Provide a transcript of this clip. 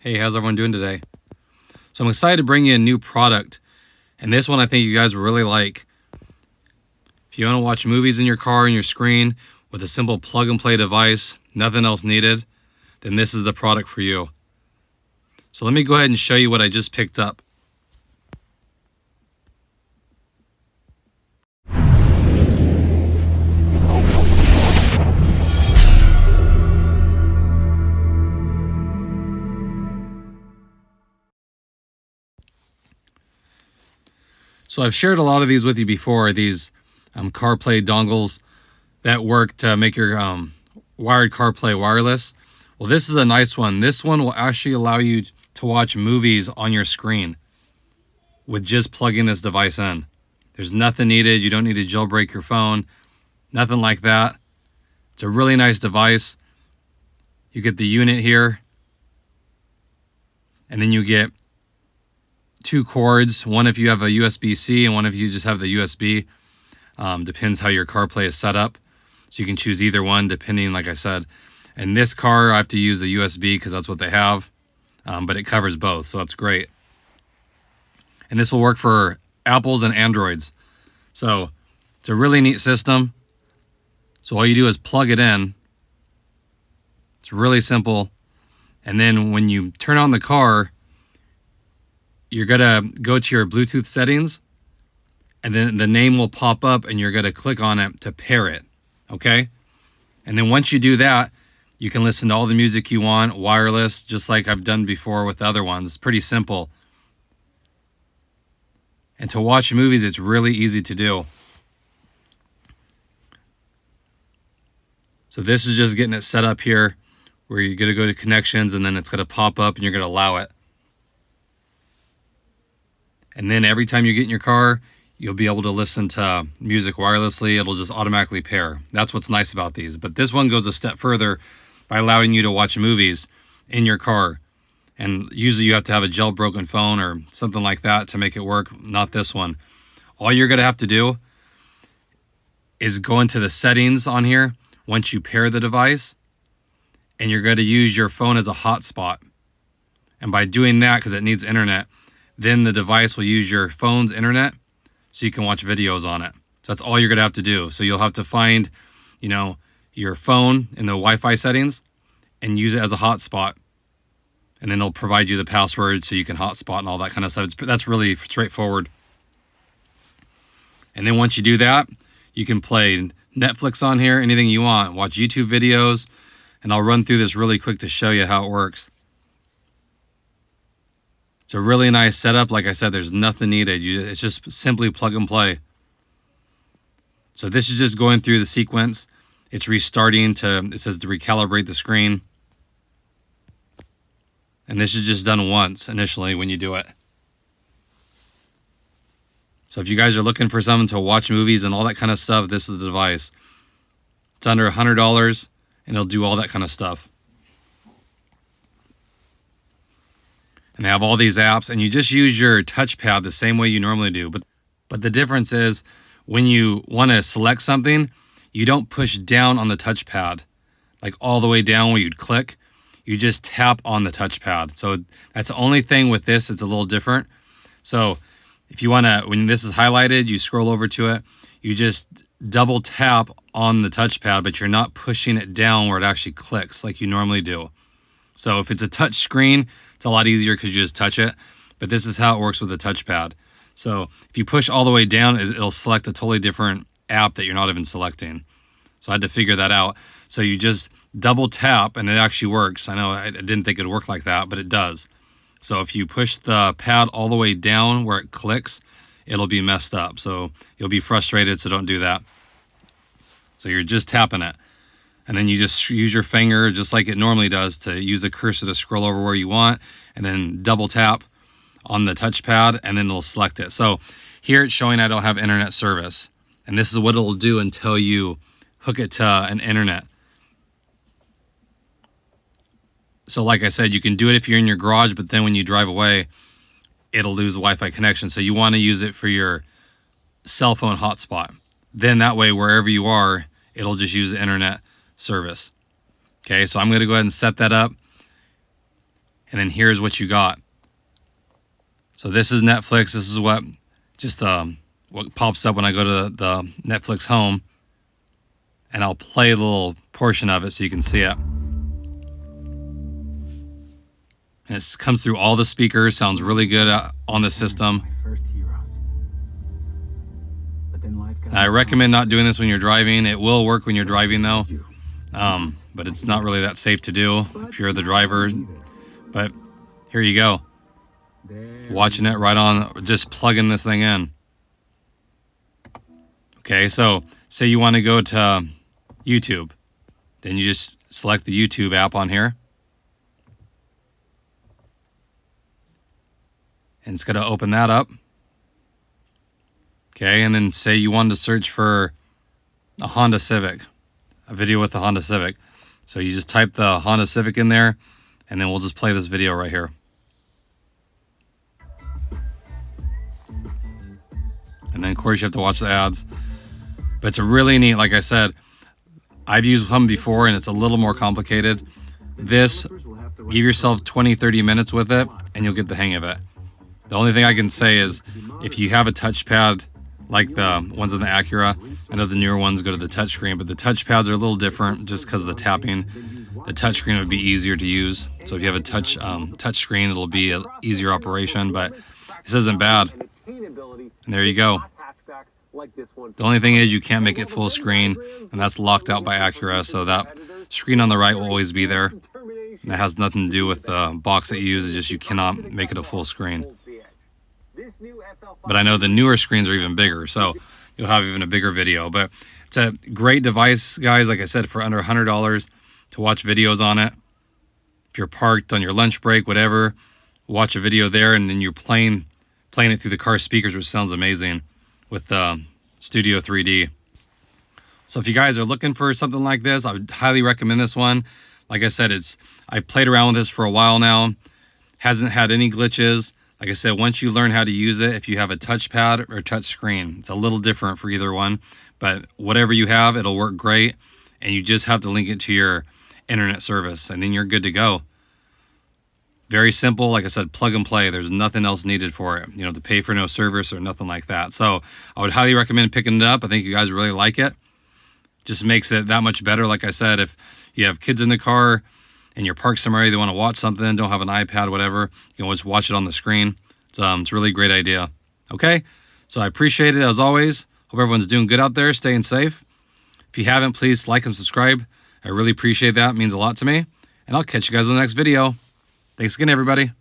Hey, how's everyone doing today? So I'm excited to bring you a new product, and this one I think you guys will really like. If you want to watch movies in your car and your screen with a simple plug and play device, nothing else needed, then this is the product for you. So let me go ahead and show you what I just picked up. So I've shared a lot of these with you before, these CarPlay dongles that work to make your wired CarPlay wireless. Well, this is a nice one. This one will actually allow you to watch movies on your screen with just plugging this device in. There's nothing needed. You don't need to jailbreak your phone, nothing like that. It's a really nice device. You get the unit here, and then you get two cords, one if you have a USB-C and one if you just have the USB. Depends how your CarPlay is set up. So you can choose either one depending, like I said. In this car, I have to use the USB because that's what they have. But it covers both, so that's great. And this will work for Apples and Androids. So it's a really neat system. So all you do is plug it in. It's really simple. And then when you turn on the car, you're gonna go to your Bluetooth settings, and then the name will pop up and you're gonna click on it to pair it, okay? And then once you do that, you can listen to all the music you want, wireless, just like I've done before with the other ones. It's pretty simple. And to watch movies, it's really easy to do. So this is just getting it set up here, where you're gonna go to connections and then it's gonna pop up and you're gonna allow it. And then every time you get in your car, you'll be able to listen to music wirelessly. It'll just automatically pair. That's what's nice about these. But this one goes a step further by allowing you to watch movies in your car. And usually you have to have a jailbroken phone or something like that to make it work. Not this one. All you're going to have to do is go into the settings on here once you pair the device, and you're going to use your phone as a hotspot. And by doing that, because it needs internet, then the device will use your phone's internet so you can watch videos on it. So that's all you're gonna have to do. So you'll have to find, your phone in the Wi-Fi settings and use it as a hotspot. And then it'll provide you the password so you can hotspot and all that kind of stuff. That's really straightforward. And then once you do that, you can play Netflix on here, anything you want, watch YouTube videos, and I'll run through this really quick to show you how it works. It's a really nice setup. Like I said, there's nothing needed. It's just simply plug and play. So this is just going through the sequence. It's restarting it says to recalibrate the screen. And this is just done once initially when you do it. So if you guys are looking for something to watch movies and all that kind of stuff, this is the device. It's under $100 and it'll do all that kind of stuff. And they have all these apps, and you just use your touchpad the same way you normally do. But the difference is when you want to select something, you don't push down on the touchpad, like all the way down where you'd click. You just tap on the touchpad. So that's the only thing with this. It's a little different. So if you want to, when this is highlighted, you scroll over to it, you just double tap on the touchpad, but you're not pushing it down where it actually clicks like you normally do. So if it's a touch screen, it's a lot easier because you just touch it. But this is how it works with the touchpad. So if you push all the way down, it'll select a totally different app that you're not even selecting. So I had to figure that out. So you just double tap and it actually works. I know I didn't think it'd work like that, but it does. So if you push the pad all the way down where it clicks, it'll be messed up. So you'll be frustrated, so don't do that. So you're just tapping it. And then you just use your finger just like it normally does to use the cursor to scroll over where you want, and then double tap on the touchpad and then it'll select it. So here it's showing I don't have internet service. And this is what it'll do until you hook it to an internet. So like I said, you can do it if you're in your garage, but then when you drive away, it'll lose the Wi-Fi connection. So you want to use it for your cell phone hotspot. Then that way, wherever you are, it'll just use the internet service. Okay, so I'm going to go ahead and set that up. and then here's what you got. So this is Netflix. This is what just what pops up when I go to the Netflix home, and I'll play a little portion of it so you can see it. And it comes through all the speakers, sounds really good on the system. And I recommend not doing this when you're driving. It will work when you're driving though, but it's not really that safe to do if you're the driver. But here you go. Watching it right on, just plugging this thing in. Okay, so say you want to go to YouTube. Then you just select the YouTube app on here. And it's going to open that up. Okay, and then say you wanted to search for a Honda Civic, a video with the Honda Civic. So you just type the Honda Civic in there, and then we'll just play this video right here. And then, of course, you have to watch the ads. But it's a really neat, like I said, I've used some before, and it's a little more complicated. This, give yourself 20-30 minutes with it, and you'll get the hang of it. The only thing I can say is, if you have a touchpad, like the ones in the Acura, I know the newer ones go to the touchscreen, but the touchpads are a little different just because of the tapping. The touchscreen would be easier to use. So if you have a touchscreen, it'll be an easier operation, but this isn't bad. And there you go. The only thing is you can't make it full screen, and that's locked out by Acura, so that screen on the right will always be there. And that has nothing to do with the box that you use, it's just you cannot make it a full screen. But I know the newer screens are even bigger, so you'll have even a bigger video. But it's a great device, guys, like I said, for under $100 to watch videos on it. If you're parked on your lunch break, whatever, watch a video there, and then you're playing it through the car speakers, which sounds amazing with the Studio 3D. So if you guys are looking for something like this, I would highly recommend this one. Like I said, I played around with this for a while now. Hasn't had any glitches. Like I said, once you learn how to use it, if you have a touchpad or touch screen, it's a little different for either one. But whatever you have, it'll work great. And you just have to link it to your internet service, and then you're good to go. Very simple. Like I said, plug and play. There's nothing else needed for it. You know, to pay for no service or nothing like that. So I would highly recommend picking it up. I think you guys really like it. Just makes it that much better. Like I said, if you have kids in the car and you're parked somewhere, they want to watch something, don't have an iPad, whatever, you can always watch it on the screen. It's a really great idea. Okay, so I appreciate it as always. Hope everyone's doing good out there, staying safe. If you haven't, please like and subscribe. I really appreciate that. It means a lot to me. And I'll catch you guys in the next video. Thanks again, everybody.